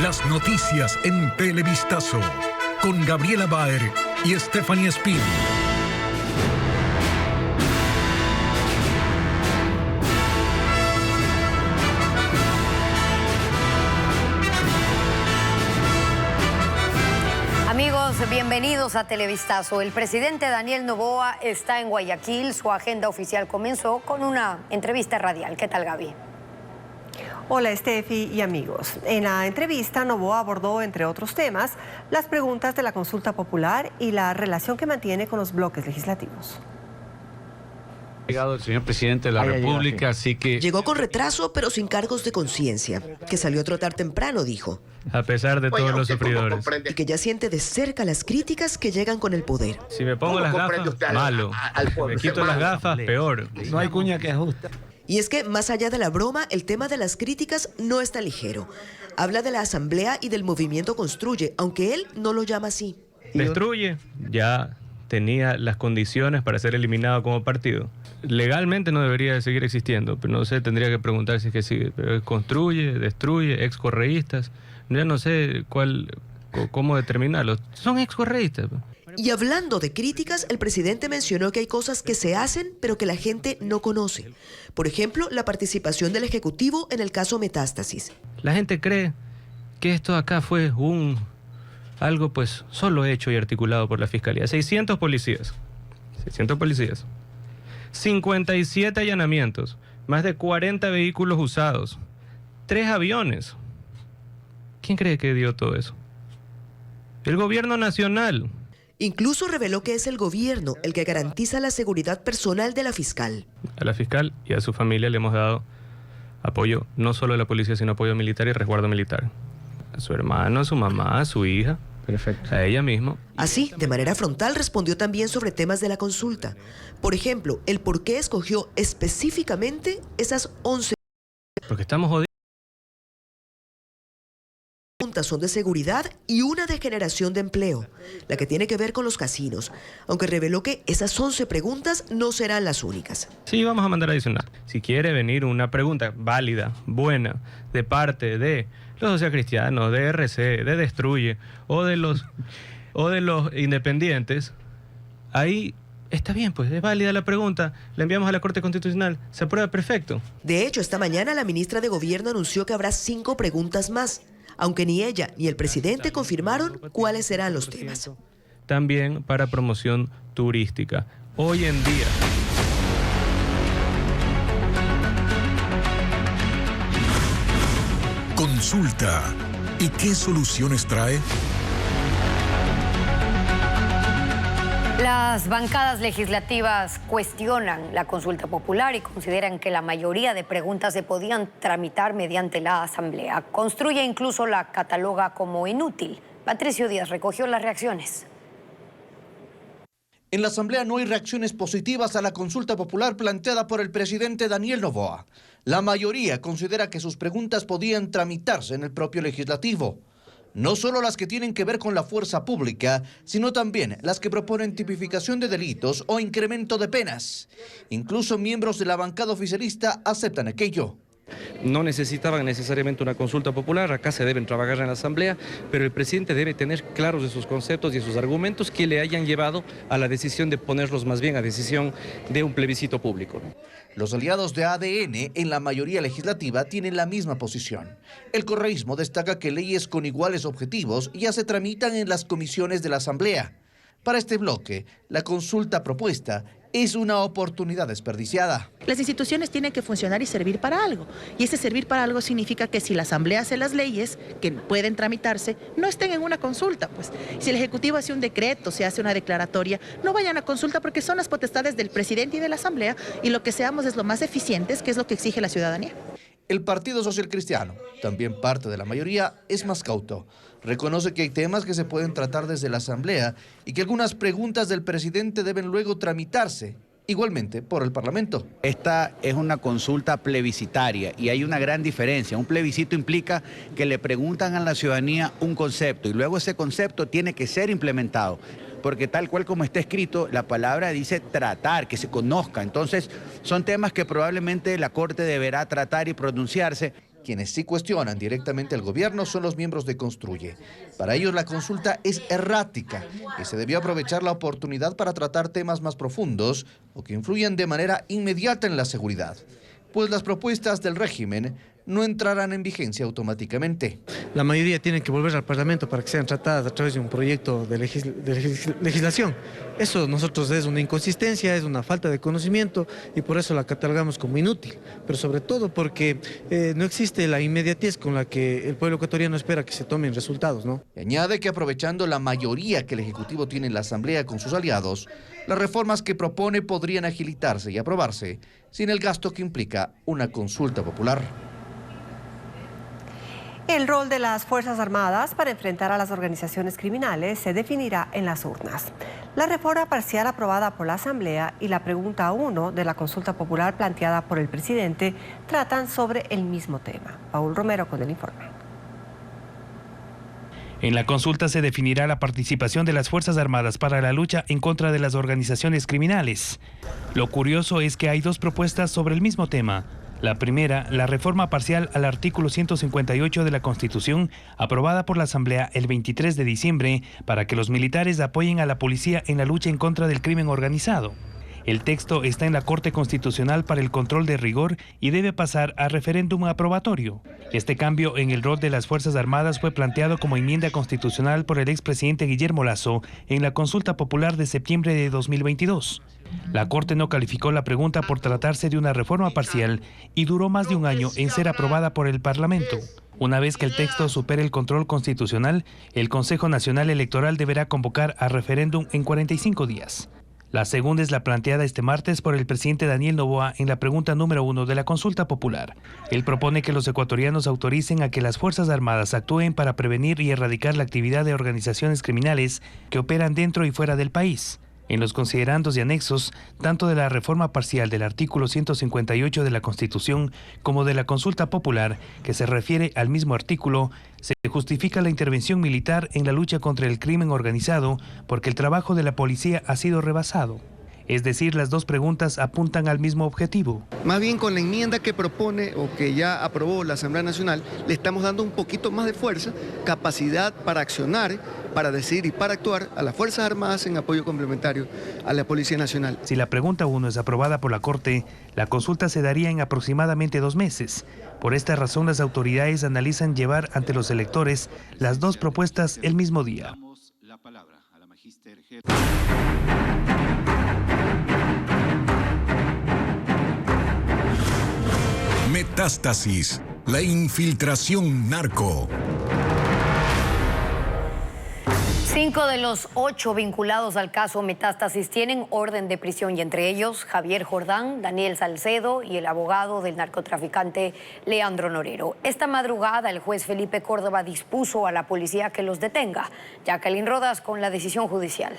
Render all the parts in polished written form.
Las noticias en Televistazo, con Gabriela Baer y Stephanie Espín. Amigos, bienvenidos a Televistazo. El presidente Daniel Noboa está en Guayaquil. Su agenda oficial comenzó con una entrevista radial. ¿Qué tal, Gaby? Hola, Steffi y amigos. En la entrevista, Noboa abordó, entre otros temas, las preguntas de la consulta popular y la relación que mantiene con los bloques legislativos. Llegado el señor presidente de la República, así que... Llegó con retraso, pero sin cargos de conciencia. Que salió a trotar temprano, dijo. A pesar de todos los sufridores. Y que ya siente de cerca las críticas que llegan con el poder. Si me pongo las gafas, malo. Si me quito las gafas, peor. No hay cuña que ajuste. Y es que, más allá de la broma, el tema de las críticas no es tan ligero. Habla de la Asamblea y del movimiento Construye, aunque él no lo llama así. Destruye, ya tenía las condiciones para ser eliminado como partido. Legalmente no debería de seguir existiendo, pero no sé, tendría que preguntar si es que sigue. Pero construye, destruye, excorreístas. Ya no sé cómo determinarlos. Son excorreístas. Y hablando de críticas, el presidente mencionó que hay cosas que se hacen, pero que la gente no conoce. Por ejemplo, la participación del Ejecutivo en el caso Metástasis. La gente cree que esto acá fue algo pues solo hecho y articulado por la Fiscalía. 600 policías. 57 allanamientos. Más de 40 vehículos usados. 3 aviones. ¿Quién cree que dio todo eso? El gobierno nacional. Incluso reveló que es el gobierno el que garantiza la seguridad personal de la fiscal. A la fiscal y a su familia le hemos dado apoyo, no solo a la policía, sino apoyo militar y resguardo militar. A su hermano, a su mamá, a su hija. Perfecto. A ella misma. Así, de manera frontal, respondió también sobre temas de la consulta. Por ejemplo, el por qué escogió específicamente esas 11 porque estamos jodidos. Preguntas son de seguridad y una de generación de empleo, la que tiene que ver con los casinos, aunque reveló que esas 11 preguntas no serán las únicas. Sí, vamos a mandar adicional. Si quiere venir una pregunta válida, buena, de parte de los socialcristianos, de RC, de Destruye o de los independientes, ahí está bien, pues es válida la pregunta, la enviamos a la Corte Constitucional, se aprueba, perfecto. De hecho, esta mañana la ministra de Gobierno anunció que habrá 5 preguntas más, aunque ni ella ni el presidente confirmaron cuáles serán los temas. También para promoción turística. Hoy en día... Consulta. ¿Y qué soluciones trae? Las bancadas legislativas cuestionan la consulta popular y consideran que la mayoría de preguntas se podían tramitar mediante la Asamblea. Construye incluso la cataloga como inútil. Patricio Díaz recogió las reacciones. En la Asamblea no hay reacciones positivas a la consulta popular planteada por el presidente Daniel Noboa. La mayoría considera que sus preguntas podían tramitarse en el propio legislativo. No solo las que tienen que ver con la fuerza pública, sino también las que proponen tipificación de delitos o incremento de penas. Incluso miembros de la bancada oficialista aceptan aquello. No necesitaban necesariamente una consulta popular, acá se deben trabajar en la Asamblea, pero el presidente debe tener claros de sus conceptos y de sus argumentos que le hayan llevado a la decisión de ponerlos más bien a decisión de un plebiscito público. Los aliados de ADN en la mayoría legislativa tienen la misma posición. El correísmo destaca que leyes con iguales objetivos ya se tramitan en las comisiones de la Asamblea. Para este bloque, la consulta propuesta es una oportunidad desperdiciada. Las instituciones tienen que funcionar y servir para algo. Y ese servir para algo significa que si la Asamblea hace las leyes que pueden tramitarse, no estén en una consulta. Pues si el Ejecutivo hace un decreto, se hace una declaratoria, no vayan a consulta porque son las potestades del presidente y de la Asamblea y lo que seamos es lo más eficientes, que es lo que exige la ciudadanía. El Partido Social Cristiano, también parte de la mayoría, es más cauto. Reconoce que hay temas que se pueden tratar desde la Asamblea y que algunas preguntas del presidente deben luego tramitarse, igualmente por el Parlamento. Esta es una consulta plebiscitaria y hay una gran diferencia. Un plebiscito implica que le preguntan a la ciudadanía un concepto y luego ese concepto tiene que ser implementado. Porque tal cual como está escrito, la palabra dice tratar, que se conozca. Entonces, son temas que probablemente la Corte deberá tratar y pronunciarse. Quienes sí cuestionan directamente al gobierno son los miembros de Construye. Para ellos la consulta es errática y se debió aprovechar la oportunidad para tratar temas más profundos o que influyen de manera inmediata en la seguridad, pues las propuestas del régimen no entrarán en vigencia automáticamente. La mayoría tienen que volver al Parlamento para que sean tratadas a través de un proyecto de legislación. Eso nosotros es una inconsistencia, es una falta de conocimiento y por eso la catalogamos como inútil, pero sobre todo porque no existe la inmediatez con la que el pueblo ecuatoriano espera que se tomen resultados, ¿no? Y añade que aprovechando la mayoría que el Ejecutivo tiene en la Asamblea con sus aliados, las reformas que propone podrían agilitarse y aprobarse sin el gasto que implica una consulta popular. El rol de las Fuerzas Armadas para enfrentar a las organizaciones criminales se definirá en las urnas. La reforma parcial aprobada por la Asamblea y la pregunta 1 de la consulta popular planteada por el presidente tratan sobre el mismo tema. Paul Romero con el informe. En la consulta se definirá la participación de las Fuerzas Armadas para la lucha en contra de las organizaciones criminales. Lo curioso es que hay dos propuestas sobre el mismo tema. La primera, la reforma parcial al artículo 158 de la Constitución, aprobada por la Asamblea el 23 de diciembre, para que los militares apoyen a la policía en la lucha en contra del crimen organizado. El texto está en la Corte Constitucional para el control de rigor y debe pasar a referéndum aprobatorio. Este cambio en el rol de las Fuerzas Armadas fue planteado como enmienda constitucional por el expresidente Guillermo Lasso en la consulta popular de septiembre de 2022. La Corte no calificó la pregunta por tratarse de una reforma parcial y duró más de un año en ser aprobada por el Parlamento. Una vez que el texto supere el control constitucional, el Consejo Nacional Electoral deberá convocar a referéndum en 45 días. La segunda es la planteada este martes por el presidente Daniel Noboa en la pregunta número 1 de la consulta popular. Él propone que los ecuatorianos autoricen a que las Fuerzas Armadas actúen para prevenir y erradicar la actividad de organizaciones criminales que operan dentro y fuera del país. En los considerandos y anexos, tanto de la reforma parcial del artículo 158 de la Constitución como de la consulta popular, que se refiere al mismo artículo, se justifica la intervención militar en la lucha contra el crimen organizado porque el trabajo de la policía ha sido rebasado. Es decir, las dos preguntas apuntan al mismo objetivo. Más bien con la enmienda que propone o que ya aprobó la Asamblea Nacional, le estamos dando un poquito más de fuerza, capacidad para accionar, para decidir y para actuar a las Fuerzas Armadas en apoyo complementario a la Policía Nacional. Si la pregunta 1 es aprobada por la Corte, la consulta se daría en aproximadamente 2 meses. Por esta razón, las autoridades analizan llevar ante los electores las dos propuestas el mismo día. Metástasis, la infiltración narco. 5 de los 8 vinculados al caso Metástasis tienen orden de prisión y entre ellos Javier Jordán, Daniel Salcedo y el abogado del narcotraficante Leandro Norero. Esta madrugada el juez Felipe Córdoba dispuso a la policía que los detenga. Jacqueline Rodas con la decisión judicial.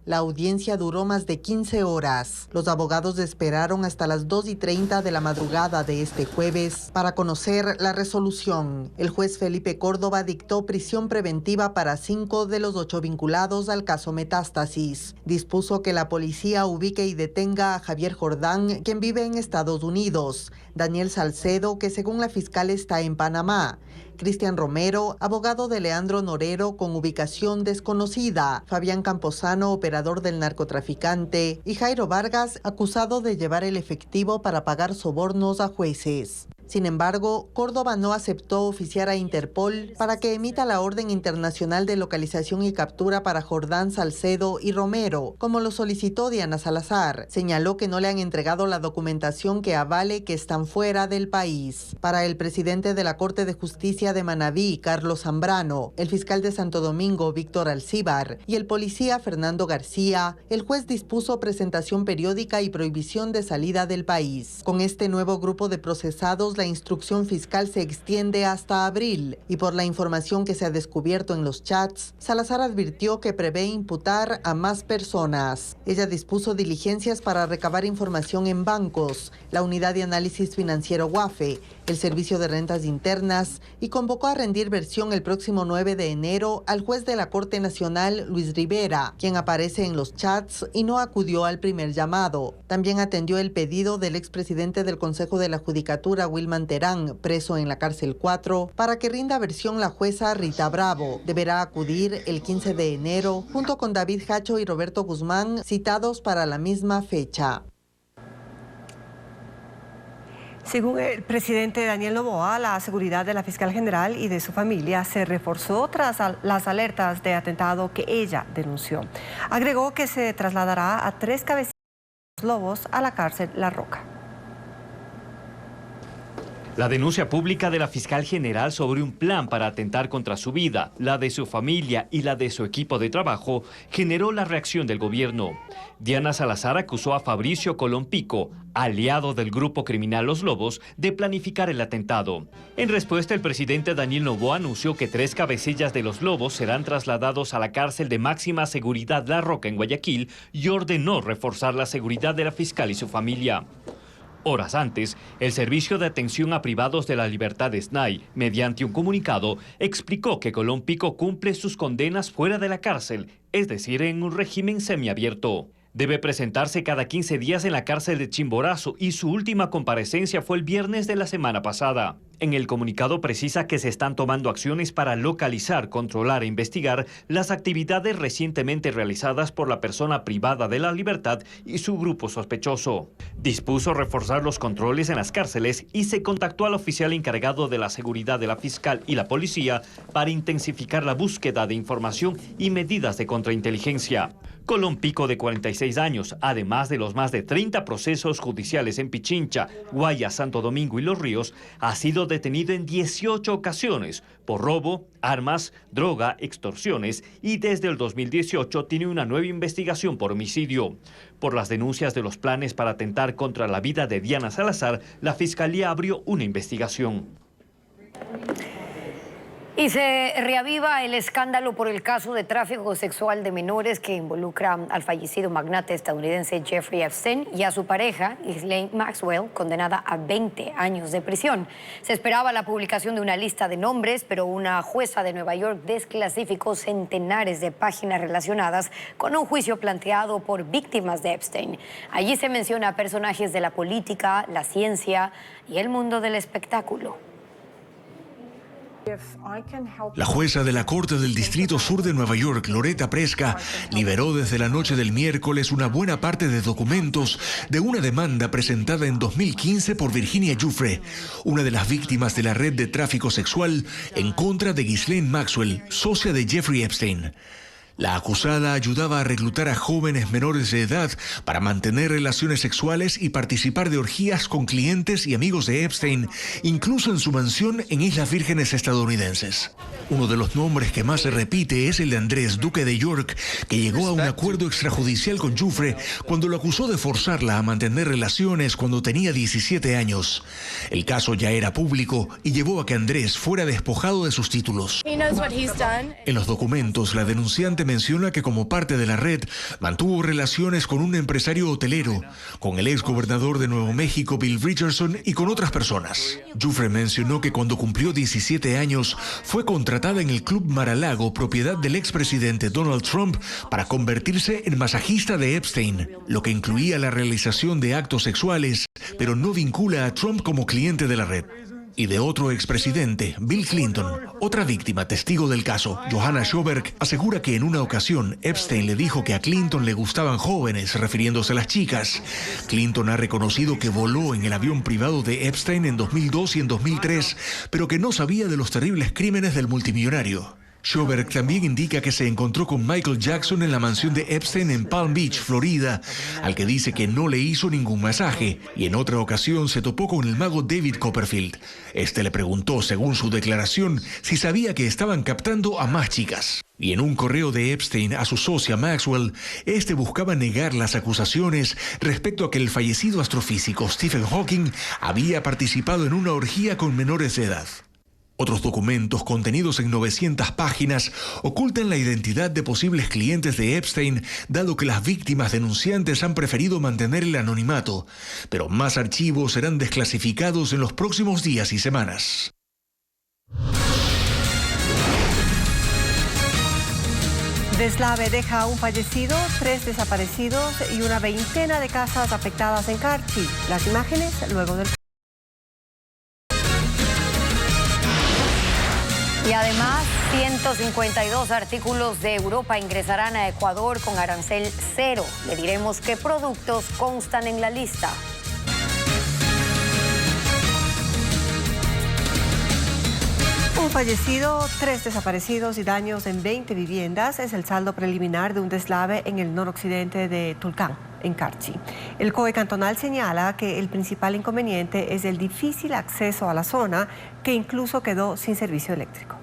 La audiencia duró más de 15 horas. Los abogados esperaron hasta las 2:30 de la madrugada de este jueves para conocer la resolución. El juez Felipe Córdoba dictó prisión preventiva para 5 de los 8 vinculados al caso Metástasis. Dispuso que la policía ubique y detenga a Javier Jordán, quien vive en Estados Unidos, Daniel Salcedo, que según la fiscal está en Panamá, Cristian Romero, abogado de Leandro Norero con ubicación desconocida, Fabián Camposano, operador del narcotraficante, y Jairo Vargas, acusado de llevar el efectivo para pagar sobornos a jueces. Sin embargo, Córdoba no aceptó oficiar a Interpol para que emita la orden internacional de localización y captura para Jordán, Salcedo y Romero, como lo solicitó Diana Salazar. Señaló que no le han entregado la documentación que avale que están fuera del país. Para el presidente de la Corte de Justicia de Manabí, Carlos Zambrano, el fiscal de Santo Domingo, Víctor Alcíbar, y el policía Fernando García, el juez dispuso presentación periódica y prohibición de salida del país. Con este nuevo grupo de procesados, la instrucción fiscal se extiende hasta abril y por la información que se ha descubierto en los chats, Salazar advirtió que prevé imputar a más personas. Ella dispuso diligencias para recabar información en bancos, la Unidad de Análisis Financiero UAFE, el Servicio de Rentas Internas y convocó a rendir versión el próximo 9 de enero al juez de la Corte Nacional, Luis Rivera, quien aparece en los chats y no acudió al primer llamado. También atendió el pedido del expresidente del Consejo de la Judicatura, Willy Wilman Terán, preso en la cárcel 4. Para que rinda versión, la jueza Rita Bravo deberá acudir el 15 de enero junto con David Hacho y Roberto Guzmán, citados para la misma fecha. Según el presidente Daniel Noboa, la seguridad de la fiscal general y de su familia se reforzó tras las alertas de atentado que ella denunció. Agregó que se trasladará a 3 cabecillas de los Lobos a la cárcel La Roca. La denuncia pública de la fiscal general sobre un plan para atentar contra su vida, la de su familia y la de su equipo de trabajo generó la reacción del gobierno. Diana Salazar acusó a Fabricio Colón Pico, aliado del grupo criminal Los Lobos, de planificar el atentado. En respuesta, el presidente Daniel Noboa anunció que 3 cabecillas de Los Lobos serán trasladados a la cárcel de máxima seguridad La Roca en Guayaquil y ordenó reforzar la seguridad de la fiscal y su familia. Horas antes, el Servicio de Atención a Privados de la Libertad SNAI, mediante un comunicado, explicó que Colón Pico cumple sus condenas fuera de la cárcel, es decir, en un régimen semiabierto. Debe presentarse cada 15 días en la cárcel de Chimborazo y su última comparecencia fue el viernes de la semana pasada. En el comunicado precisa que se están tomando acciones para localizar, controlar e investigar las actividades recientemente realizadas por la persona privada de la libertad y su grupo sospechoso. Dispuso reforzar los controles en las cárceles y se contactó al oficial encargado de la seguridad de la fiscal y la policía para intensificar la búsqueda de información y medidas de contrainteligencia. Colón Pico, de 46 años, además de los más de 30 procesos judiciales en Pichincha, Guayas, Santo Domingo y Los Ríos, ha sido detenido en 18 ocasiones por robo, armas, droga, extorsiones y desde el 2018 tiene una nueva investigación por homicidio. Por las denuncias de los planes para atentar contra la vida de Diana Salazar, la Fiscalía abrió una investigación. Y se reaviva el escándalo por el caso de tráfico sexual de menores que involucra al fallecido magnate estadounidense Jeffrey Epstein y a su pareja, Ghislaine Maxwell, condenada a 20 años de prisión. Se esperaba la publicación de una lista de nombres, pero una jueza de Nueva York desclasificó centenares de páginas relacionadas con un juicio planteado por víctimas de Epstein. Allí se menciona a personajes de la política, la ciencia y el mundo del espectáculo. La jueza de la Corte del Distrito Sur de Nueva York, Loretta Preska, liberó desde la noche del miércoles una buena parte de documentos de una demanda presentada en 2015 por Virginia Giuffre, una de las víctimas de la red de tráfico sexual, en contra de Ghislaine Maxwell, socia de Jeffrey Epstein. La acusada ayudaba a reclutar a jóvenes menores de edad para mantener relaciones sexuales y participar de orgías con clientes y amigos de Epstein, incluso en su mansión en Islas Vírgenes estadounidenses. Uno de los nombres que más se repite es el de Andrés, duque de York, que llegó a un acuerdo extrajudicial con Giuffre cuando lo acusó de forzarla a mantener relaciones cuando tenía 17 años. El caso ya era público y llevó a que Andrés fuera despojado de sus títulos. En los documentos, la denunciante menciona que como parte de la red mantuvo relaciones con un empresario hotelero, con el ex gobernador de Nuevo México, Bill Richardson, y con otras personas. Giuffre mencionó que cuando cumplió 17 años fue contratada en el Club Mar-a-Lago, propiedad del expresidente Donald Trump, para convertirse en masajista de Epstein, lo que incluía la realización de actos sexuales, pero no vincula a Trump como cliente de la red. Y de otro expresidente, Bill Clinton. Otra víctima testigo del caso, Johanna Schoberg, asegura que en una ocasión Epstein le dijo que a Clinton le gustaban jóvenes, refiriéndose a las chicas. Clinton ha reconocido que voló en el avión privado de Epstein en 2002 y en 2003, pero que no sabía de los terribles crímenes del multimillonario. Schoberg también indica que se encontró con Michael Jackson en la mansión de Epstein en Palm Beach, Florida, al que dice que no le hizo ningún masaje, y en otra ocasión se topó con el mago David Copperfield. Este le preguntó, según su declaración, si sabía que estaban captando a más chicas. Y en un correo de Epstein a su socia Maxwell, este buscaba negar las acusaciones respecto a que el fallecido astrofísico Stephen Hawking había participado en una orgía con menores de edad. Otros documentos contenidos en 900 páginas ocultan la identidad de posibles clientes de Epstein, dado que las víctimas denunciantes han preferido mantener el anonimato, pero más archivos serán desclasificados en los próximos días y semanas. Deslave deja un fallecido, 3 desaparecidos y una veintena de casas afectadas en Carchi. Las imágenes luego del Y además, 152 artículos de Europa ingresarán a Ecuador con arancel cero. Le diremos qué productos constan en la lista. Un fallecido, 3 desaparecidos y daños en 20 viviendas es el saldo preliminar de un deslave en el noroccidente de Tulcán, en Carchi. El COE cantonal señala que el principal inconveniente es el difícil acceso a la zona, que incluso quedó sin servicio eléctrico.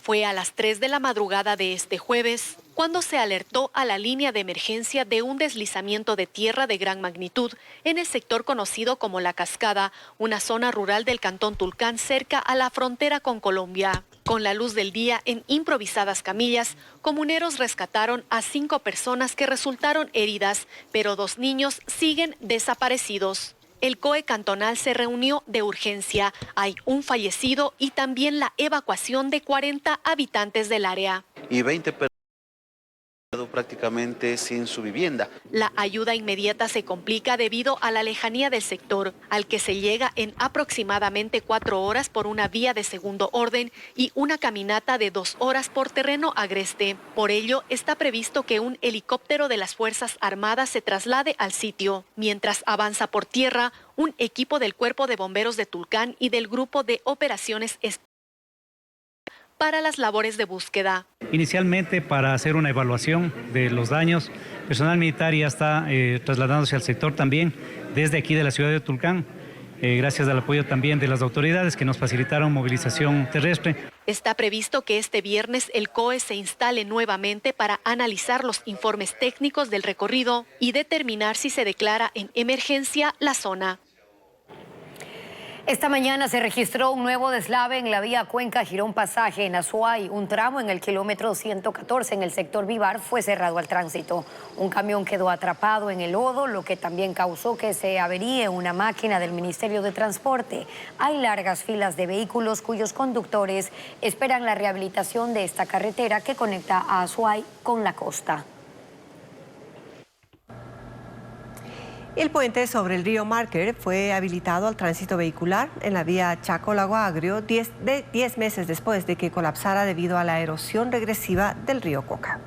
Fue a las 3 de la madrugada de este jueves cuando se alertó a la línea de emergencia de un deslizamiento de tierra de gran magnitud en el sector conocido como La Cascada, una zona rural del cantón Tulcán cerca a la frontera con Colombia. Con la luz del día en improvisadas camillas, comuneros rescataron a 5 personas que resultaron heridas, pero 2 niños siguen desaparecidos. El COE cantonal se reunió de urgencia. Hay un fallecido y también la evacuación de 40 habitantes del área. Y 20 personas prácticamente sin su vivienda. La ayuda inmediata se complica debido a la lejanía del sector, al que se llega en aproximadamente 4 horas por una vía de segundo orden y una caminata de 2 horas por terreno agreste. Por ello, está previsto que un helicóptero de las Fuerzas Armadas se traslade al sitio. Mientras avanza por tierra, un equipo del Cuerpo de Bomberos de Tulcán y del Grupo de Operaciones para las labores de búsqueda. Inicialmente, para hacer una evaluación de los daños, personal militar ya está trasladándose al sector también desde aquí de la ciudad de Tulcán, gracias al apoyo también de las autoridades que nos facilitaron movilización terrestre. Está previsto que este viernes el COE se instale nuevamente para analizar los informes técnicos del recorrido y determinar si se declara en emergencia la zona. Esta mañana se registró un nuevo deslave en la vía Cuenca-Girón Pasaje en Azuay. Un tramo en el kilómetro 114 en el sector Vivar fue cerrado al tránsito. Un camión quedó atrapado en el lodo, lo que también causó que se averíe una máquina del Ministerio de Transporte. Hay largas filas de vehículos cuyos conductores esperan la rehabilitación de esta carretera que conecta a Azuay con la costa. El puente sobre el río Marker fue habilitado al tránsito vehicular en la vía Chaco-Lago Agrio 10 meses después de que colapsara debido a la erosión regresiva del río Coca.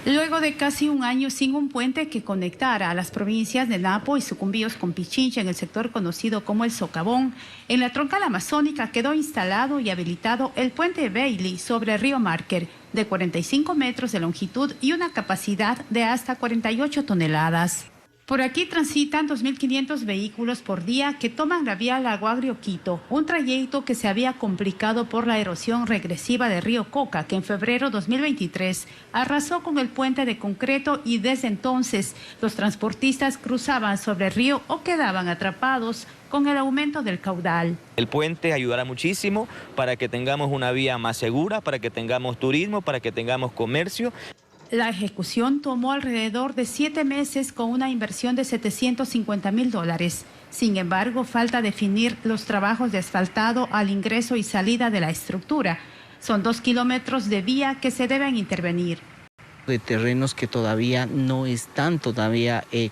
Luego de casi un año sin un puente que conectara a las provincias de Napo y Sucumbíos con Pichincha en el sector conocido como el Socavón, en la troncal amazónica quedó instalado y habilitado el puente Bailey sobre el río Marker, de 45 metros de longitud y una capacidad de hasta 48 toneladas. Por aquí transitan 2.500 vehículos por día que toman la vía Lago Agrio-Quito, un trayecto que se había complicado por la erosión regresiva del río Coca, que en febrero 2023 arrasó con el puente de concreto y desde entonces los transportistas cruzaban sobre el río o quedaban atrapados con el aumento del caudal. El puente ayudará muchísimo para que tengamos una vía más segura, para que tengamos turismo, para que tengamos comercio. La ejecución tomó alrededor de 7 meses con una inversión de $750.000. Sin embargo, falta definir los trabajos de asfaltado al ingreso y salida de la estructura. Son 2 kilómetros de vía que se deben intervenir. De terrenos que todavía no están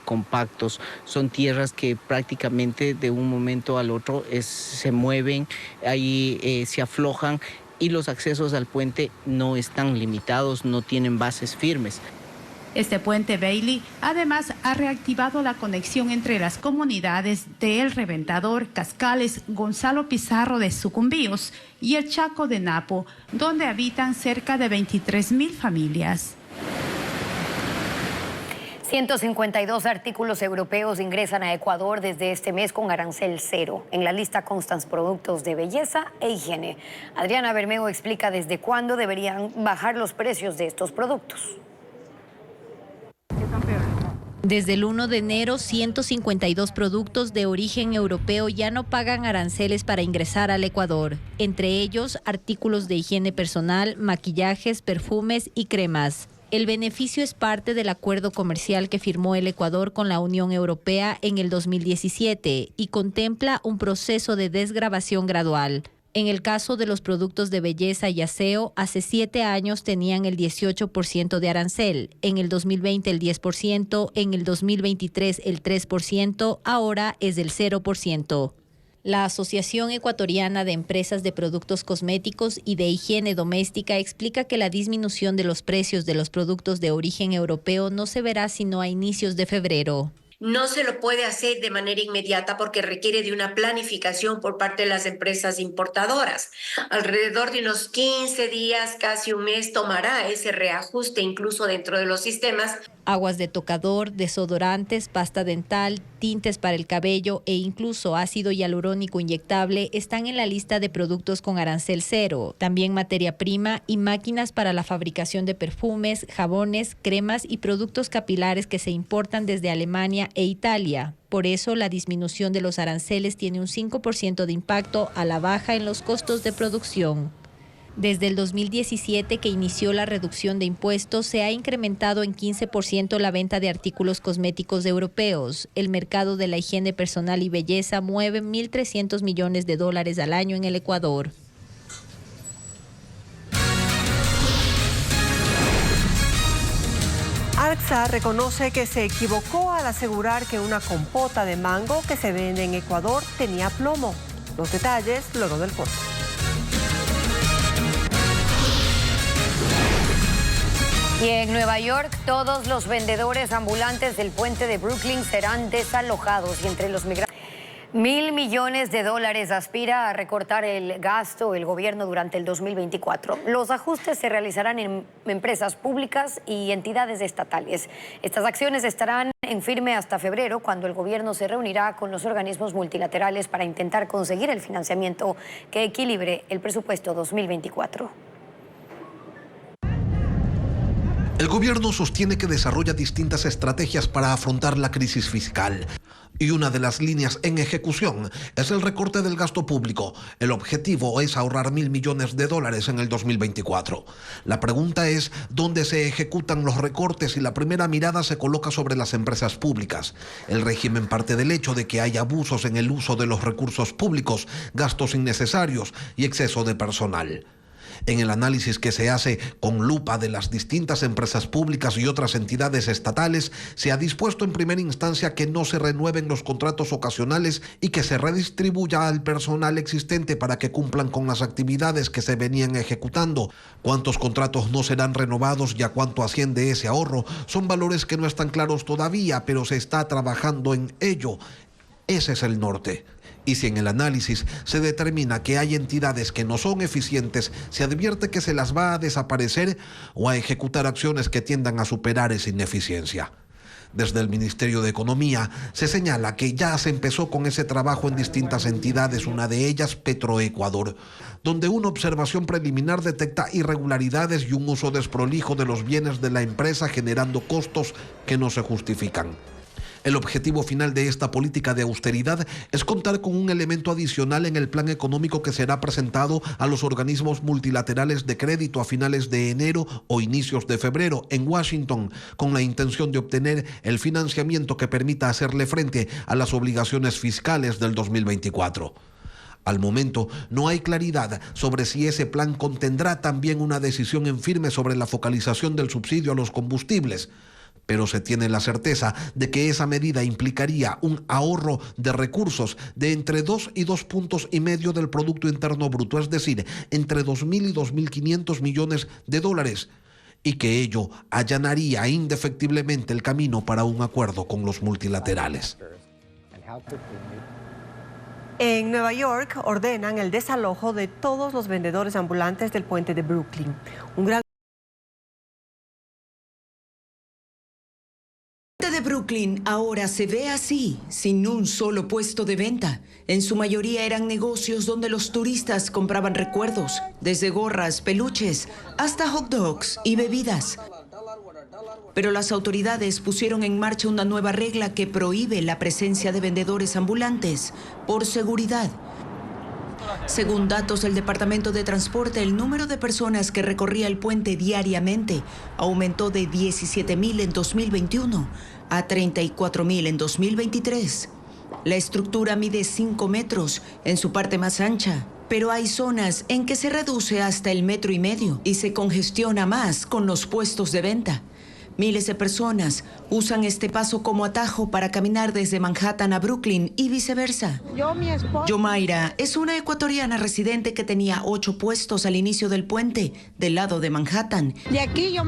compactos, son tierras que prácticamente de un momento al otro se mueven, ahí se aflojan y los accesos al puente no están limitados, no tienen bases firmes. Este puente Bailey además ha reactivado la conexión entre las comunidades de El Reventador, Cascales, Gonzalo Pizarro de Sucumbíos y el Chaco de Napo, donde habitan cerca de 23.000 familias. 152 artículos europeos ingresan a Ecuador desde este mes con arancel cero. En la lista constan productos de belleza e higiene. Adriana Bermeo explica desde cuándo deberían bajar los precios de estos productos. Desde el 1 de enero, 152 productos de origen europeo ya no pagan aranceles para ingresar al Ecuador. Entre ellos, artículos de higiene personal, maquillajes, perfumes y cremas. El beneficio es parte del acuerdo comercial que firmó el Ecuador con la Unión Europea en el 2017 y contempla un proceso de desgravación gradual. En el caso de los productos de belleza y aseo, hace 7 años tenían el 18% de arancel, en el 2020 el 10%, en el 2023 el 3%, ahora es del 0%. La Asociación Ecuatoriana de Empresas de Productos Cosméticos y de Higiene Doméstica explica que la disminución de los precios de los productos de origen europeo no se verá sino a inicios de febrero. No se lo puede hacer de manera inmediata porque requiere de una planificación por parte de las empresas importadoras. Alrededor de unos 15 días, casi un mes, tomará ese reajuste incluso dentro de los sistemas. Aguas de tocador, desodorantes, pasta dental, tintes para el cabello e incluso ácido hialurónico inyectable están en la lista de productos con arancel cero. También materia prima y máquinas para la fabricación de perfumes, jabones, cremas y productos capilares que se importan desde Alemania e Italia. Por eso, la disminución de los aranceles tiene un 5% de impacto a la baja en los costos de producción. Desde el 2017 que inició la reducción de impuestos, se ha incrementado en 15% la venta de artículos cosméticos europeos. El mercado de la higiene personal y belleza mueve $1.300 millones al año en el Ecuador. ARCSA reconoce que se equivocó al asegurar que una compota de mango que se vende en Ecuador tenía plomo. Los detalles luego del corte. Y en Nueva York, todos los vendedores ambulantes del puente de Brooklyn serán desalojados. Y entre los migrantes, $1.000 millones aspira a recortar el gasto el gobierno durante el 2024. Los ajustes se realizarán en empresas públicas y entidades estatales. Estas acciones estarán en firme hasta febrero, cuando el gobierno se reunirá con los organismos multilaterales para intentar conseguir el financiamiento que equilibre el presupuesto 2024. El gobierno sostiene que desarrolla distintas estrategias para afrontar la crisis fiscal. Y una de las líneas en ejecución es el recorte del gasto público. El objetivo es ahorrar $1.000 millones en el 2024. La pregunta es dónde se ejecutan los recortes y la primera mirada se coloca sobre las empresas públicas. El régimen parte del hecho de que hay abusos en el uso de los recursos públicos, gastos innecesarios y exceso de personal. En el análisis que se hace con lupa de las distintas empresas públicas y otras entidades estatales, se ha dispuesto en primera instancia que no se renueven los contratos ocasionales y que se redistribuya al personal existente para que cumplan con las actividades que se venían ejecutando. ¿Cuántos contratos no serán renovados y a cuánto asciende ese ahorro? Son valores que no están claros todavía, pero se está trabajando en ello. Ese es el norte. Y si en el análisis se determina que hay entidades que no son eficientes, se advierte que se las va a desaparecer o a ejecutar acciones que tiendan a superar esa ineficiencia. Desde el Ministerio de Economía se señala que ya se empezó con ese trabajo en distintas entidades, una de ellas Petroecuador, donde una observación preliminar detecta irregularidades y un uso desprolijo de los bienes de la empresa, generando costos que no se justifican. El objetivo final de esta política de austeridad es contar con un elemento adicional en el plan económico que será presentado a los organismos multilaterales de crédito a finales de enero o inicios de febrero en Washington, con la intención de obtener el financiamiento que permita hacerle frente a las obligaciones fiscales del 2024. Al momento, no hay claridad sobre si ese plan contendrá también una decisión en firme sobre la focalización del subsidio a los combustibles, pero se tiene la certeza de que esa medida implicaría un ahorro de recursos de entre 2 y 2,5 puntos del Producto Interno Bruto, es decir, entre 2.000 y 2.500 millones de dólares, y que ello allanaría indefectiblemente el camino para un acuerdo con los multilaterales. En Nueva York ordenan el desalojo de todos los vendedores ambulantes del puente de Brooklyn. Un gran de Brooklyn ahora se ve así, sin un solo puesto de venta. En su mayoría eran negocios donde los turistas compraban recuerdos, desde gorras, peluches, hasta hot dogs y bebidas. Pero las autoridades pusieron en marcha una nueva regla que prohíbe la presencia de vendedores ambulantes por seguridad. Según datos del Departamento de Transporte, el número de personas que recorría el puente diariamente aumentó de 17.000 en 2021 a 34.000 en 2023. La estructura mide 5 metros en su parte más ancha Pero hay zonas en que se reduce hasta el 1,5 metros y se congestiona más con los puestos de venta. Miles de personas usan este paso como atajo para caminar desde Manhattan a Brooklyn y viceversa. Yomaira es una ecuatoriana residente que tenía 8 puestos al inicio del puente del lado de Manhattan. Y aquí yo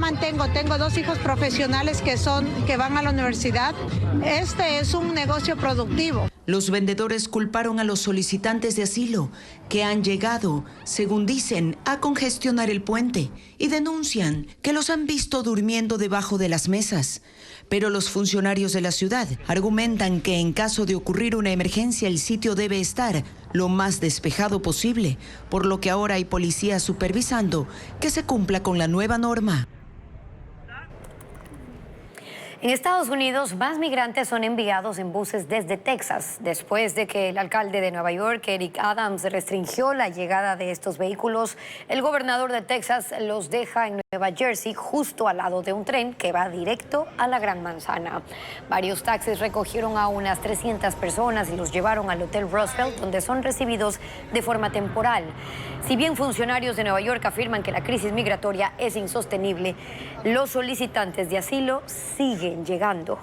tengo 2 hijos profesionales que van a la universidad. Este es un negocio productivo. Los vendedores culparon a los solicitantes de asilo que han llegado, según dicen, a congestionar el puente y denuncian que los han visto durmiendo debajo de las mesas. Pero los funcionarios de la ciudad argumentan que en caso de ocurrir una emergencia el sitio debe estar lo más despejado posible, por lo que ahora hay policías supervisando que se cumpla con la nueva norma. En Estados Unidos, más migrantes son enviados en buses desde Texas, después de que el alcalde de Nueva York, Eric Adams, restringió la llegada de estos vehículos. El gobernador de Texas los deja en Nueva Jersey, justo al lado de un tren que va directo a la Gran Manzana. Varios taxis recogieron a unas 300 personas y los llevaron al Hotel Roosevelt, donde son recibidos de forma temporal. Si bien funcionarios de Nueva York afirman que la crisis migratoria es insostenible, los solicitantes de asilo siguen llegando.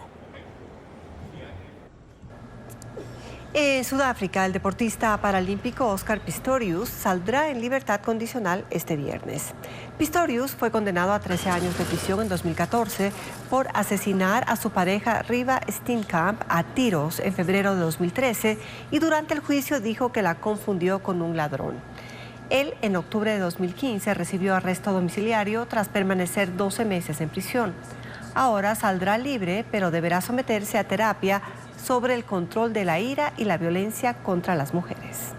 En Sudáfrica, el deportista paralímpico Oscar Pistorius saldrá en libertad condicional este viernes. Pistorius fue condenado a 13 años de prisión en 2014 por asesinar a su pareja Riva Steenkamp a tiros en febrero de 2013 y durante el juicio dijo que la confundió con un ladrón. Él, en octubre de 2015, recibió arresto domiciliario tras permanecer 12 meses en prisión. Ahora saldrá libre, pero deberá someterse a terapia sobre el control de la ira y la violencia contra las mujeres.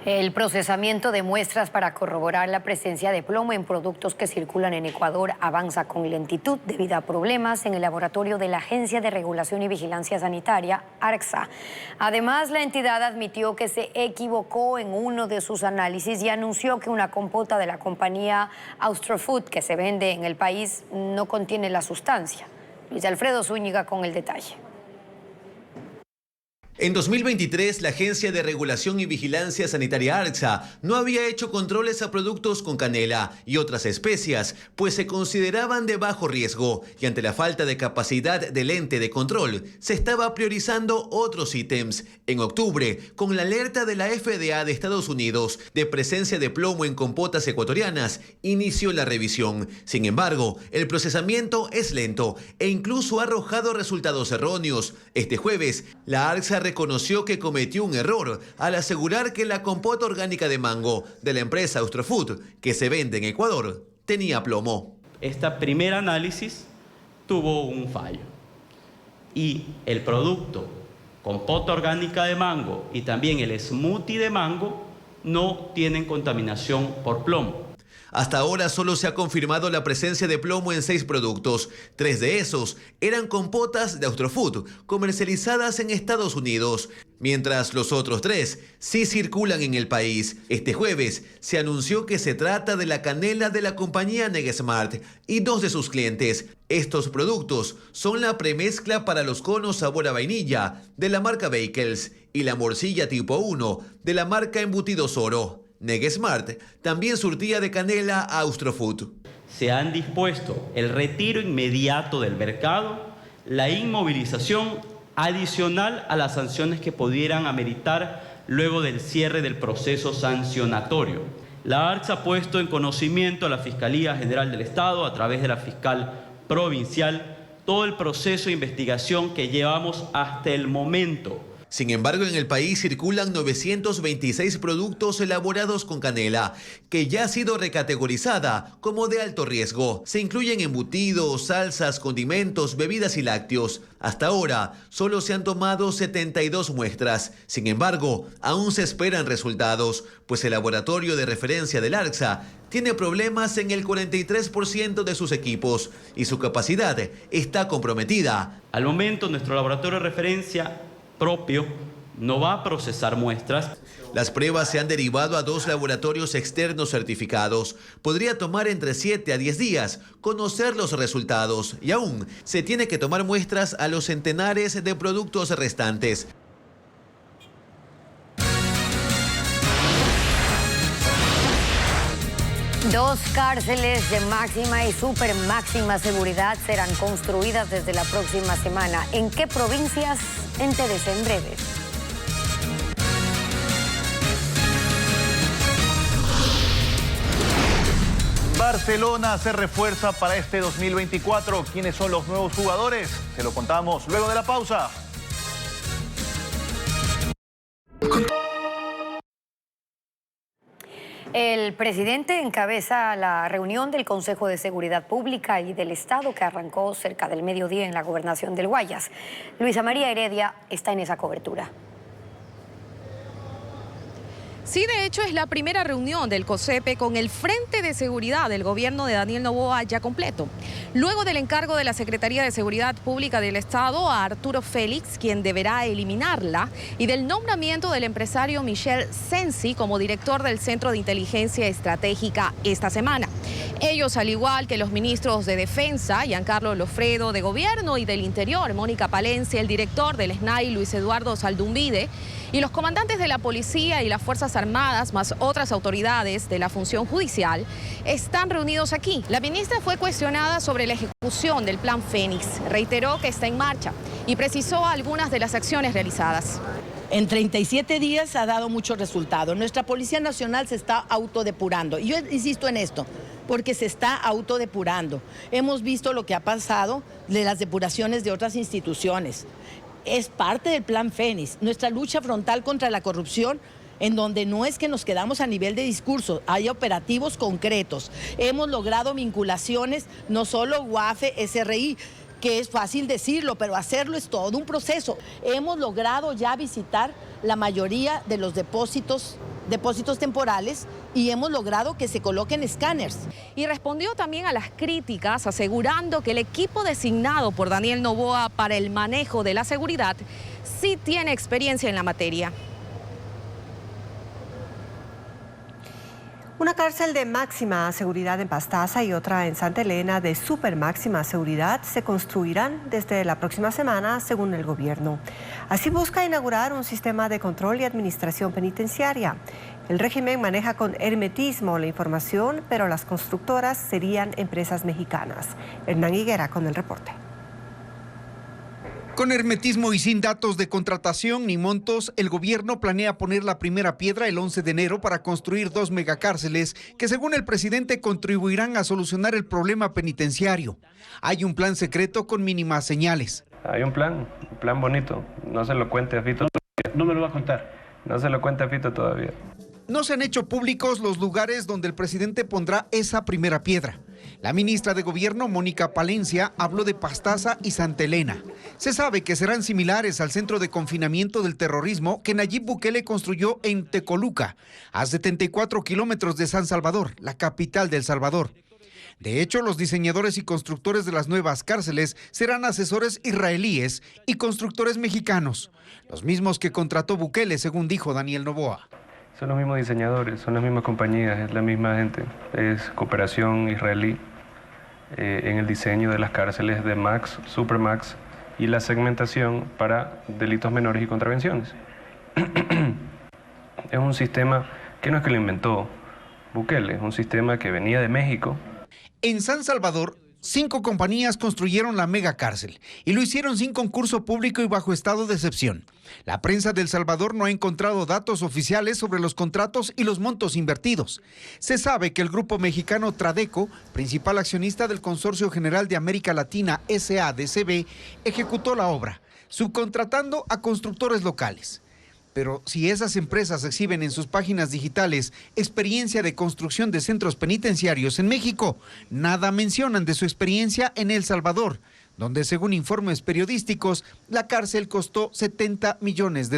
El procesamiento de muestras para corroborar la presencia de plomo en productos que circulan en Ecuador avanza con lentitud debido a problemas en el laboratorio de la Agencia de Regulación y Vigilancia Sanitaria, ARCSA. Además, la entidad admitió que se equivocó en uno de sus análisis y anunció que una compota de la compañía Austrofood que se vende en el país no contiene la sustancia. Luis Alfredo Zúñiga con el detalle. En 2023, la Agencia de Regulación y Vigilancia Sanitaria ARCSA no había hecho controles a productos con canela y otras especias, pues se consideraban de bajo riesgo y ante la falta de capacidad del ente de control, se estaba priorizando otros ítems. En octubre, con la alerta de la FDA de Estados Unidos de presencia de plomo en compotas ecuatorianas, inició la revisión. Sin embargo, el procesamiento es lento e incluso ha arrojado resultados erróneos. Este jueves, la ARCSA reconoció que cometió un error al asegurar que la compota orgánica de mango de la empresa Austrofood, que se vende en Ecuador, tenía plomo. Este primer análisis tuvo un fallo y el producto compota orgánica de mango y también el smoothie de mango no tienen contaminación por plomo. Hasta ahora solo se ha confirmado la presencia de plomo en 6 productos. 3 de esos eran compotas de Austrofood comercializadas en Estados Unidos, mientras los otros 3 sí circulan en el país. Este jueves se anunció que se trata de la canela de la compañía Negesmart y 2 de sus clientes. Estos productos son la premezcla para los conos sabor a vainilla de la marca Bakels y la morcilla tipo 1 de la marca Embutidos Oro. Negesmart también surtía de canela a Austrofood. Se han dispuesto el retiro inmediato del mercado, la inmovilización adicional a las sanciones que pudieran ameritar luego del cierre del proceso sancionatorio. La ARCSA ha puesto en conocimiento a la Fiscalía General del Estado, a través de la fiscal provincial, todo el proceso de investigación que llevamos hasta el momento. Sin embargo, en el país circulan 926 productos elaborados con canela, que ya ha sido recategorizada como de alto riesgo. Se incluyen embutidos, salsas, condimentos, bebidas y lácteos. Hasta ahora, solo se han tomado 72 muestras. Sin embargo, aún se esperan resultados, pues el laboratorio de referencia del ARCSA tiene problemas en el 43% de sus equipos y su capacidad está comprometida. Al momento, nuestro laboratorio de referencia propio no va a procesar muestras. Las pruebas se han derivado a 2 laboratorios externos certificados. Podría tomar entre 7 a 10 días conocer los resultados y aún se tiene que tomar muestras a los centenares de productos restantes. 2 cárceles de máxima y super máxima seguridad serán construidas desde la próxima semana. ¿En qué provincias? Entérese en breve. Barcelona se refuerza para este 2024. ¿Quiénes son los nuevos jugadores? Se lo contamos luego de la pausa. El presidente encabeza la reunión del Consejo de Seguridad Pública y del Estado que arrancó cerca del mediodía en la gobernación del Guayas. Luisa María Heredia está en esa cobertura. Sí, de hecho es la primera reunión del COSEPE con el Frente de Seguridad del gobierno de Daniel Noboa ya completo. Luego del encargo de la Secretaría de Seguridad Pública del Estado a Arturo Félix, quien deberá eliminarla, y del nombramiento del empresario Michel Sensi como director del Centro de Inteligencia Estratégica esta semana. Ellos, al igual que los ministros de Defensa, Giancarlo Lofredo, de Gobierno y del Interior, Mónica Palencia, el director del SNAI, Luis Eduardo Saldumbide, y los comandantes de la Policía y las Fuerzas Armadas, más otras autoridades de la función judicial, están reunidos aquí. La ministra fue cuestionada sobre la ejecución del Plan Fénix. Reiteró que está en marcha y precisó algunas de las acciones realizadas. En 37 días ha dado muchos resultados. Nuestra Policía Nacional se está autodepurando. Y yo insisto en esto, porque se está autodepurando. Hemos visto lo que ha pasado de las depuraciones de otras instituciones. Es parte del Plan Fénix, nuestra lucha frontal contra la corrupción, en donde no es que nos quedamos a nivel de discurso, hay operativos concretos. Hemos logrado vinculaciones, no solo UAFE, SRI, que es fácil decirlo, pero hacerlo es todo un proceso. Hemos logrado ya visitar la mayoría de los depósitos temporales y hemos logrado que se coloquen escáneres. Y respondió también a las críticas, asegurando que el equipo designado por Daniel Noboa para el manejo de la seguridad sí tiene experiencia en la materia. Una cárcel de máxima seguridad en Pastaza y otra en Santa Elena de super máxima seguridad se construirán desde la próxima semana, según el gobierno. Así busca inaugurar un sistema de control y administración penitenciaria. El régimen maneja con hermetismo la información, pero las constructoras serían empresas mexicanas. Hernán Higuera con el reporte. Con hermetismo y sin datos de contratación ni montos, el gobierno planea poner la primera piedra el 11 de enero para construir 2 megacárceles que, según el presidente, contribuirán a solucionar el problema penitenciario. Hay un plan secreto con mínimas señales. Hay un plan bonito. No se lo cuente a Fito todavía. No me lo va a contar. No se lo cuente a Fito todavía. No se han hecho públicos los lugares donde el presidente pondrá esa primera piedra. La ministra de Gobierno, Mónica Palencia, habló de Pastaza y Santa Elena. Se sabe que serán similares al centro de confinamiento del terrorismo que Nayib Bukele construyó en Tecoluca, a 74 kilómetros de San Salvador, la capital de El Salvador. De hecho, los diseñadores y constructores de las nuevas cárceles serán asesores israelíes y constructores mexicanos, los mismos que contrató Bukele, según dijo Daniel Noboa. Son los mismos diseñadores, son las mismas compañías, es la misma gente. Es cooperación israelí en el diseño de las cárceles de Max, Supermax y la segmentación para delitos menores y contravenciones. Es un sistema que no es que lo inventó Bukele, es un sistema que venía de México. En San Salvador, 5 compañías construyeron la megacárcel y lo hicieron sin concurso público y bajo estado de excepción. La prensa de El Salvador no ha encontrado datos oficiales sobre los contratos y los montos invertidos. Se sabe que el grupo mexicano Tradeco, principal accionista del Consorcio General de América Latina SADCB, ejecutó la obra, subcontratando a constructores locales. Pero si esas empresas exhiben en sus páginas digitales experiencia de construcción de centros penitenciarios en México, nada mencionan de su experiencia en El Salvador, donde según informes periodísticos, la cárcel costó $70 millones.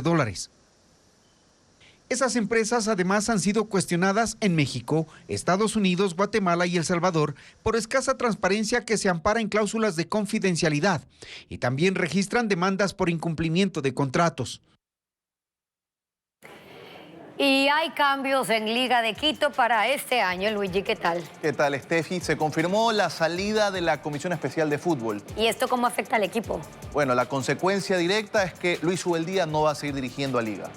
Esas empresas además han sido cuestionadas en México, Estados Unidos, Guatemala y El Salvador por escasa transparencia que se ampara en cláusulas de confidencialidad y también registran demandas por incumplimiento de contratos. Y hay cambios en Liga de Quito para este año. Luigi, ¿qué tal? ¿Qué tal, Steffi? Se confirmó la salida de la Comisión Especial de Fútbol. ¿Y esto cómo afecta al equipo? Bueno, la consecuencia directa es que Luis Ubeldía no va a seguir dirigiendo a Liga.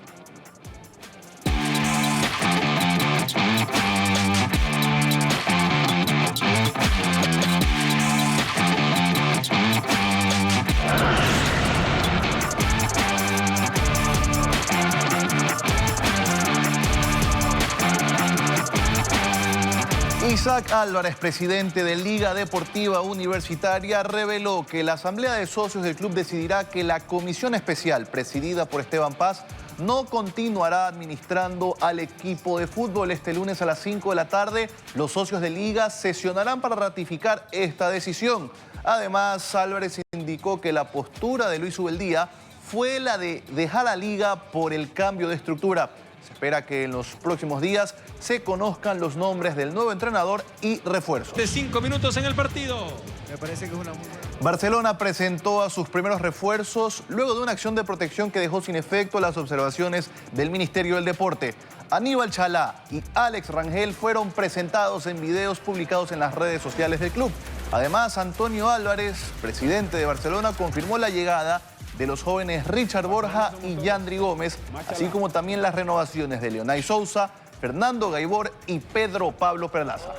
Isaac Álvarez, presidente de Liga Deportiva Universitaria, reveló que la Asamblea de Socios del club decidirá que la comisión especial, presidida por Esteban Paz, no continuará administrando al equipo de fútbol. Este lunes a las 5 de la tarde, los socios de Liga sesionarán para ratificar esta decisión. Además, Álvarez indicó que la postura de Luis Ubeldía fue la de dejar a Liga por el cambio de estructura. Se espera que en los próximos días se conozcan los nombres del nuevo entrenador y refuerzos. De 5 minutos en el partido. Me parece que es una muy buena. Barcelona presentó a sus primeros refuerzos luego de una acción de protección que dejó sin efecto las observaciones del Ministerio del Deporte. Aníbal Chalá y Alex Rangel fueron presentados en videos publicados en las redes sociales del club. Además, Antonio Álvarez, presidente de Barcelona, confirmó la llegada de los jóvenes Richard Borja y Yandri Gómez, así como también las renovaciones de Leonay Sousa, Fernando Gaibor y Pedro Pablo Perlaza.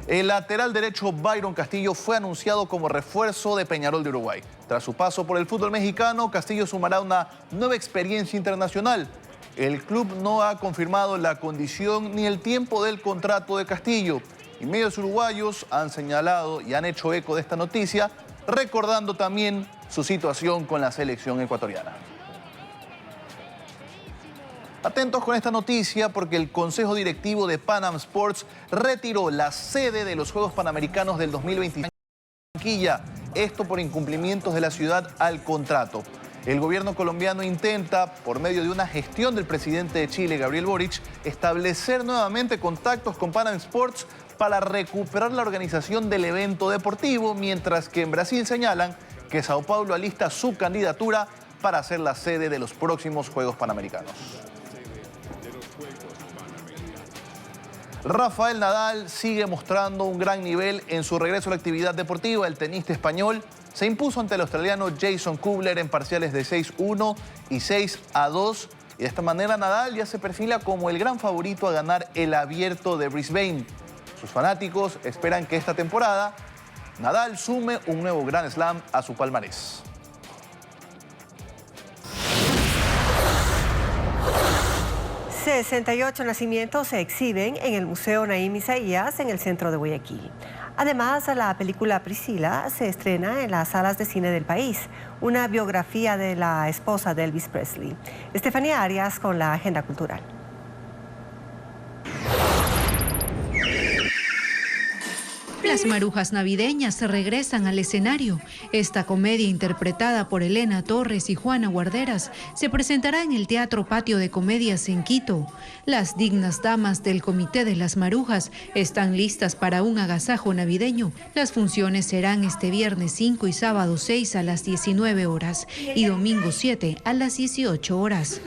El lateral derecho Byron Castillo fue anunciado como refuerzo de Peñarol de Uruguay. Tras su paso por el fútbol mexicano, Castillo sumará una nueva experiencia internacional. El club no ha confirmado la condición ni el tiempo del contrato de Castillo. Y medios uruguayos han señalado y han hecho eco de esta noticia, recordando también su situación con la selección ecuatoriana. Atentos con esta noticia porque el Consejo Directivo de Pan Am Sports retiró la sede de los Juegos Panamericanos del 2025 en Barranquilla. Esto por incumplimientos de la ciudad al contrato. El gobierno colombiano intenta, por medio de una gestión del presidente de Chile, Gabriel Boric, establecer nuevamente contactos con Pan Am Sports para recuperar la organización del evento deportivo, mientras que en Brasil señalan que Sao Paulo alista su candidatura para ser la sede de los próximos Juegos Panamericanos. Rafael Nadal sigue mostrando un gran nivel en su regreso a la actividad deportiva. El tenista español se impuso ante el australiano Jason Kubler en parciales de 6-1 y 6-2. Y de esta manera Nadal ya se perfila como el gran favorito a ganar el Abierto de Brisbane. Sus fanáticos esperan que esta temporada Nadal sume un nuevo Grand Slam a su palmarés. ...68 nacimientos se exhiben en el Museo Naim Isaías en el centro de Guayaquil. Además, la película Priscila se estrena en las salas de cine del país, una biografía de la esposa de Elvis Presley. Estefanía Arias con la agenda cultural. Las marujas navideñas regresan al escenario. Esta comedia, interpretada por Elena Torres y Juana Guarderas, se presentará en el Teatro Patio de Comedias en Quito. Las dignas damas del Comité de las Marujas están listas para un agasajo navideño. Las funciones serán este viernes 5 y sábado 6 a las 19 horas y domingo 7 a las 18 horas.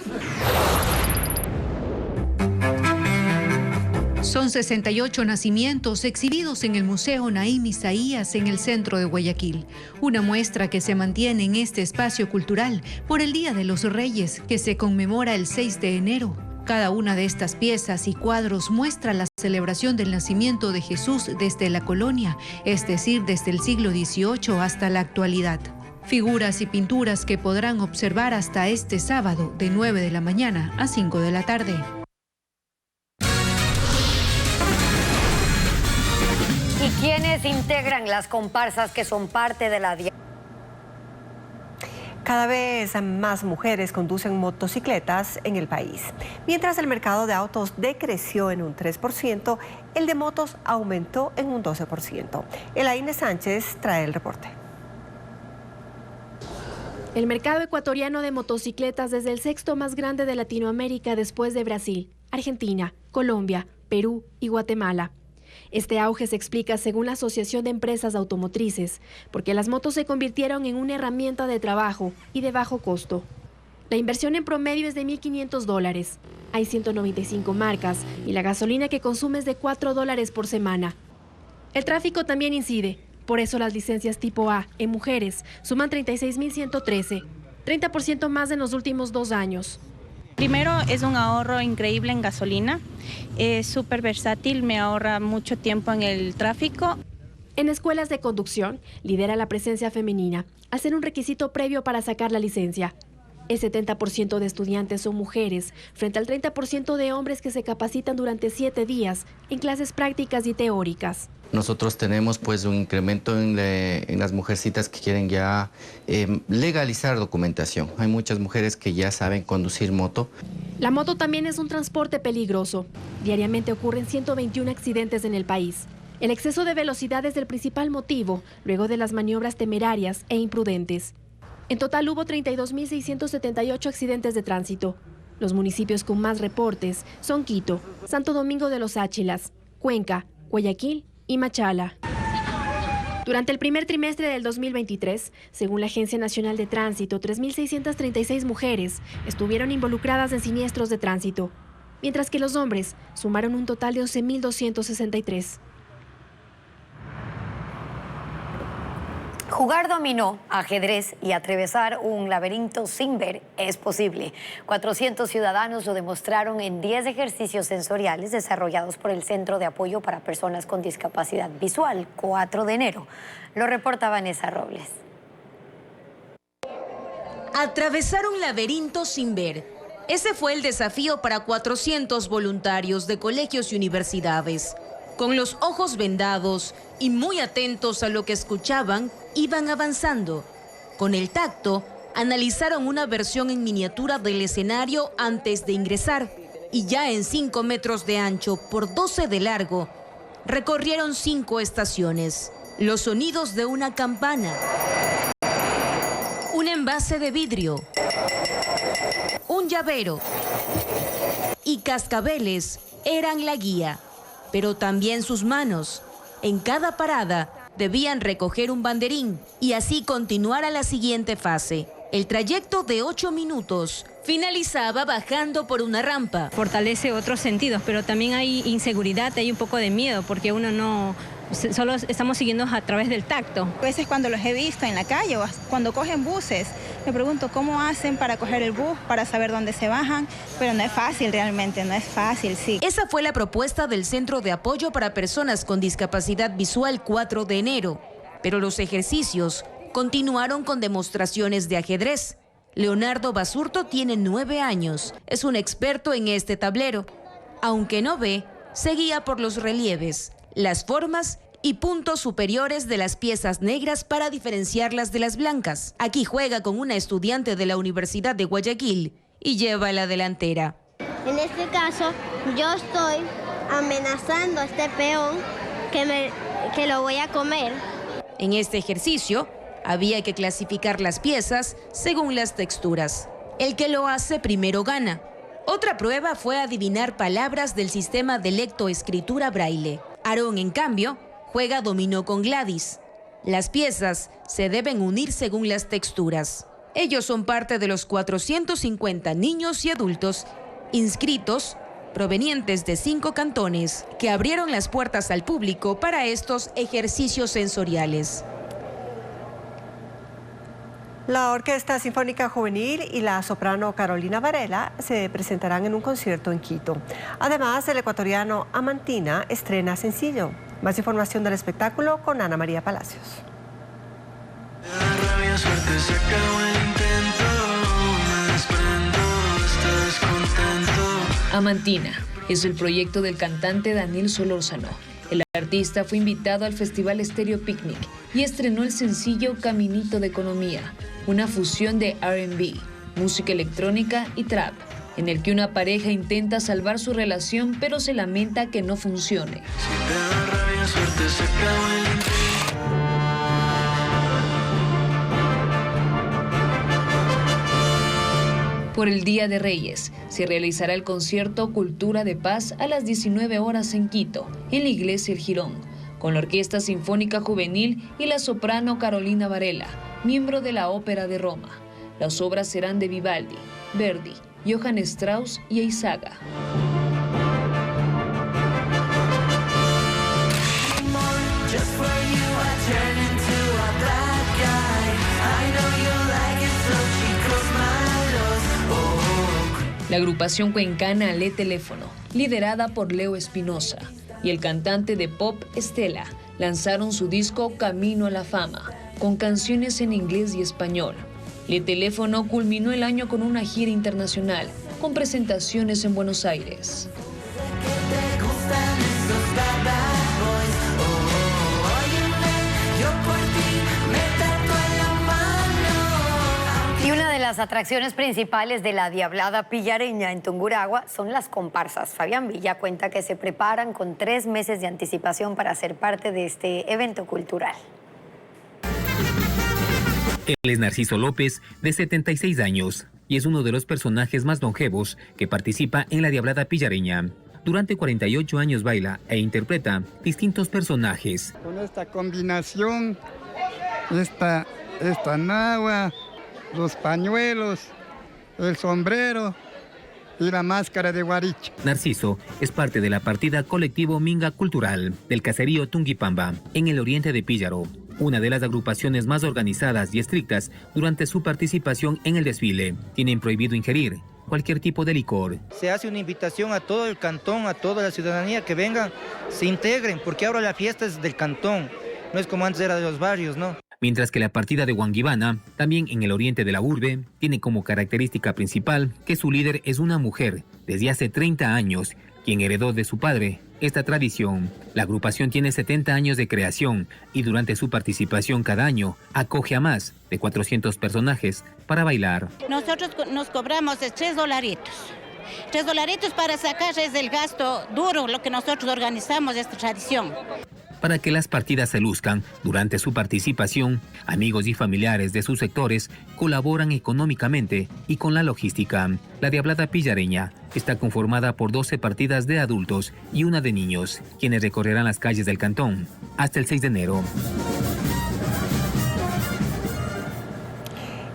Son 68 nacimientos exhibidos en el Museo Naim Isaías en el centro de Guayaquil. Una muestra que se mantiene en este espacio cultural por el Día de los Reyes, que se conmemora el 6 de enero. Cada una de estas piezas y cuadros muestra la celebración del nacimiento de Jesús desde la colonia, es decir, desde el siglo XVIII hasta la actualidad. Figuras y pinturas que podrán observar hasta este sábado de 9 de la mañana a 5 de la tarde. ¿Y quiénes integran las comparsas que son parte de la diáspora? Cada vez más mujeres conducen motocicletas en el país. Mientras el mercado de autos decreció en un 3%, el de motos aumentó en un 12%. Elaine Sánchez trae el reporte. El mercado ecuatoriano de motocicletas es el sexto más grande de Latinoamérica después de Brasil, Argentina, Colombia, Perú y Guatemala. Este auge se explica, según la Asociación de Empresas Automotrices, porque las motos se convirtieron en una herramienta de trabajo y de bajo costo. La inversión en promedio es de $1.500. Hay 195 marcas y la gasolina que consume es de $4 por semana. El tráfico también incide, por eso las licencias tipo A en mujeres suman 36.113, 30% más en los últimos 2 años. Primero, es un ahorro increíble en gasolina, es súper versátil, me ahorra mucho tiempo en el tráfico. En escuelas de conducción, lidera la presencia femenina, al ser un requisito previo para sacar la licencia. El 70% de estudiantes son mujeres, frente al 30% de hombres que se capacitan durante 7 días en clases prácticas y teóricas. Nosotros tenemos pues un incremento en las mujercitas que quieren ya legalizar documentación. Hay muchas mujeres que ya saben conducir moto. La moto también es un transporte peligroso. Diariamente ocurren 121 accidentes en el país. El exceso de velocidad es el principal motivo, luego de las maniobras temerarias e imprudentes. En total hubo 32.678 accidentes de tránsito. Los municipios con más reportes son Quito, Santo Domingo de los Áchilas, Cuenca, Guayaquil y Machala. Durante el primer trimestre del 2023, según la Agencia Nacional de Tránsito, 3.636 mujeres estuvieron involucradas en siniestros de tránsito, mientras que los hombres sumaron un total de 11.263. Jugar dominó, ajedrez y atravesar un laberinto sin ver es posible. 400 ciudadanos lo demostraron en 10 ejercicios sensoriales desarrollados por el Centro de Apoyo para Personas con Discapacidad Visual, 4 de enero. Lo reporta Vanessa Robles. Atravesar un laberinto sin ver. Ese fue el desafío para 400 voluntarios de colegios y universidades. Con los ojos vendados y muy atentos a lo que escuchaban, iban avanzando. Con el tacto, analizaron una versión en miniatura del escenario antes de ingresar y ya en 5 metros de ancho por 12 de largo, recorrieron 5 estaciones. Los sonidos de una campana, un envase de vidrio, un llavero y cascabeles eran la guía. Pero también sus manos. En cada parada debían recoger un banderín y así continuar a la siguiente fase. El trayecto de 8 minutos finalizaba bajando por una rampa. Fortalece otros sentidos, pero también hay inseguridad, hay un poco de miedo porque uno no... Solo estamos siguiendo a través del tacto. A veces cuando los he visto en la calle o cuando cogen buses, me pregunto cómo hacen para coger el bus, para saber dónde se bajan, pero no es fácil realmente, no es fácil, sí. Esa fue la propuesta del Centro de Apoyo para Personas con Discapacidad Visual 4 de enero, pero los ejercicios continuaron con demostraciones de ajedrez. Leonardo Basurto tiene 9 años, es un experto en este tablero. Aunque no ve, se guía por los relieves, las formas y puntos superiores de las piezas negras para diferenciarlas de las blancas. Aquí juega con una estudiante de la Universidad de Guayaquil y lleva la delantera. En este caso, yo estoy amenazando a este peón que lo voy a comer. En este ejercicio, había que clasificar las piezas según las texturas. El que lo hace primero gana. Otra prueba fue adivinar palabras del sistema de lectoescritura braille. Aarón, en cambio, juega dominó con Gladys. Las piezas se deben unir según las texturas. Ellos son parte de los 450 niños y adultos inscritos provenientes de 5 cantones que abrieron las puertas al público para estos ejercicios sensoriales. La Orquesta Sinfónica Juvenil y la soprano Carolina Varela se presentarán en un concierto en Quito. Además, el ecuatoriano Amantina estrena sencillo. Más información del espectáculo con Ana María Palacios. Amantina es el proyecto del cantante Daniel Solórzano. El artista fue invitado al Festival Estéreo Picnic y estrenó el sencillo Caminito de Economía, una fusión de R&B, música electrónica y trap, en el que una pareja intenta salvar su relación pero se lamenta que no funcione. Por el Día de Reyes, se realizará el concierto Cultura de Paz a las 19 horas en Quito, en la Iglesia El Jirón, con la Orquesta Sinfónica Juvenil y la soprano Carolina Varela, miembro de la Ópera de Roma. Las obras serán de Vivaldi, Verdi, Johann Strauss y Eizaga. La agrupación cuencana Ale Teléfono, liderada por Leo Espinosa, y el cantante de pop Estela, lanzaron su disco Camino a la Fama, con canciones en inglés y español. Le Teléfono culminó el año con una gira internacional, con presentaciones en Buenos Aires. Y una de las atracciones principales de la Diablada Pillareña en Tungurahua son las comparsas. Fabián Villa cuenta que se preparan con 3 meses de anticipación para ser parte de este evento cultural. Él es Narciso López, de 76 años, y es uno de los personajes más longevos que participa en la Diablada Pillareña. Durante 48 años baila e interpreta distintos personajes. Con esta combinación, esta nagua, los pañuelos, el sombrero y la máscara de guaricho. Narciso es parte de la partida colectivo Minga Cultural del caserío Tungipamba, en el oriente de Píllaro, una de las agrupaciones más organizadas y estrictas durante su participación en el desfile. Tienen prohibido ingerir cualquier tipo de licor. Se hace una invitación a todo el cantón, a toda la ciudadanía que vengan, se integren, porque ahora la fiesta es del cantón, no es como antes era de los barrios, ¿no? Mientras que la partida de Huanguibana, también en el oriente de la urbe, tiene como característica principal que su líder es una mujer desde hace 30 años, quien heredó de su padre esta tradición. La agrupación tiene 70 años de creación y durante su participación cada año acoge a más de 400 personajes para bailar. Nosotros nos cobramos $3. $3 para sacar es el gasto duro, lo que nosotros organizamos esta tradición. Para que las partidas se luzcan durante su participación, amigos y familiares de sus sectores colaboran económicamente y con la logística. La Diablada Pillareña está conformada por 12 partidas de adultos y una de niños, quienes recorrerán las calles del cantón hasta el 6 de enero.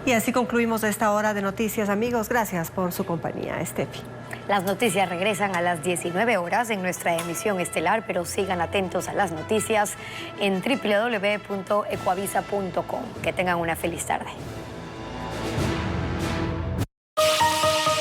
Y así concluimos esta hora de noticias, amigos. Gracias por su compañía, Estefi. Las noticias regresan a las 19 horas en nuestra emisión estelar, pero sigan atentos a las noticias en www.ecuavisa.com. Que tengan una feliz tarde.